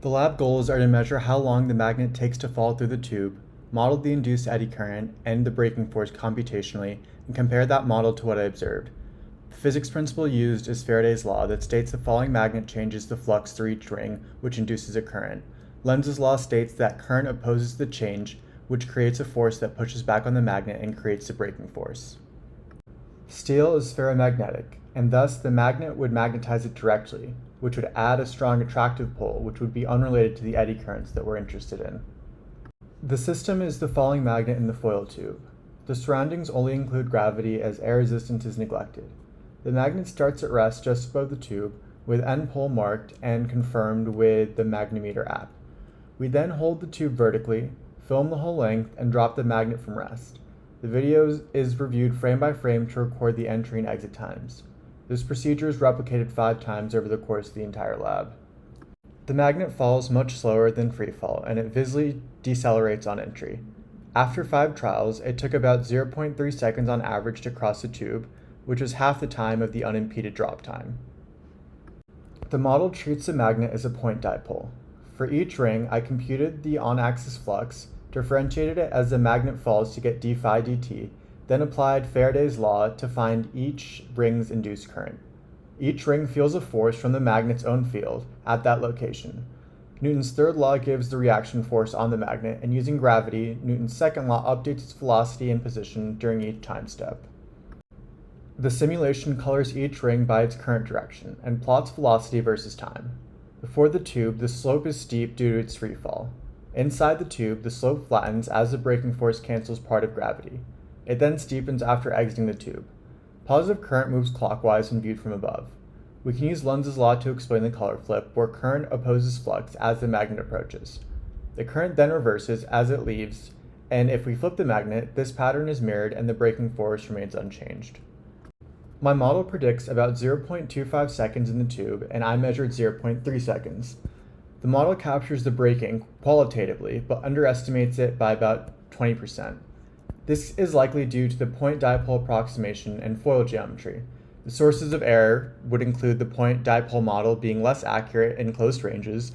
The lab goals are to measure how long the magnet takes to fall through the tube, model the induced eddy current and the braking force computationally, and compare that model to what I observed. The physics principle used is Faraday's law that states the falling magnet changes the flux through each ring, which induces a current. Lenz's law states that current opposes the change, which creates a force that pushes back on the magnet and creates the braking force. Steel is ferromagnetic, and thus the magnet would magnetize it directly, which would add a strong attractive pull, which would be unrelated to the eddy currents that we're interested in. The system is the falling magnet in the foil tube. The surroundings only include gravity as air resistance is neglected. The magnet starts at rest just above the tube, with end pole marked and confirmed with the magnetometer app. We then hold the tube vertically, film the whole length, and drop the magnet from rest. The video is reviewed frame by frame to record the entry and exit times. This procedure is replicated 5 times over the course of the entire lab. The magnet falls much slower than freefall, and it visibly decelerates on entry. After 5 trials, it took about 0.3 seconds on average to cross the tube, which was half the time of the unimpeded drop time. The model treats the magnet as a point dipole. For each ring, I computed the on-axis flux, differentiated it as the magnet falls to get d phi dt, then applied Faraday's law to find each ring's induced current. Each ring feels a force from the magnet's own field at that location. Newton's third law gives the reaction force on the magnet, and using gravity, Newton's second law updates its velocity and position during each time step. The simulation colors each ring by its current direction and plots velocity versus time. Before the tube, the slope is steep due to its free fall. Inside the tube, the slope flattens as the braking force cancels part of gravity. It then steepens after exiting the tube. Positive current moves clockwise when viewed from above. We can use Lenz's law to explain the color flip, where current opposes flux as the magnet approaches. The current then reverses as it leaves, and if we flip the magnet, this pattern is mirrored and the braking force remains unchanged. My model predicts about 0.25 seconds in the tube, and I measured 0.3 seconds. The model captures the braking qualitatively, but underestimates it by about 20%. This is likely due to the point dipole approximation and foil geometry. The sources of error would include the point dipole model being less accurate in close ranges,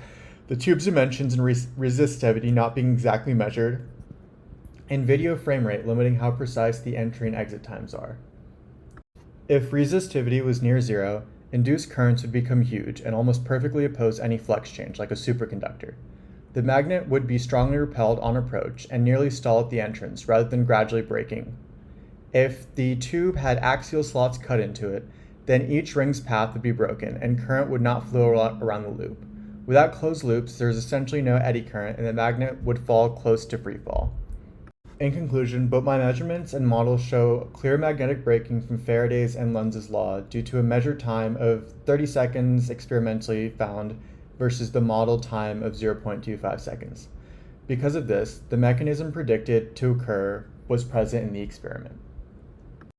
the tube's dimensions and resistivity not being exactly measured, and video frame rate limiting how precise the entry and exit times are. If resistivity was near zero, induced currents would become huge and almost perfectly oppose any flux change, like a superconductor. The magnet would be strongly repelled on approach and nearly stall at the entrance rather than gradually breaking. If the tube had axial slots cut into it, then each ring's path would be broken and current would not flow around the loop. Without closed loops, there is essentially no eddy current and the magnet would fall close to free fall. In conclusion, both my measurements and models show clear magnetic braking from Faraday's and Lenz's law due to a measured time of 30 seconds experimentally found versus the model time of 0.25 seconds. Because of this, the mechanism predicted to occur was present in the experiment.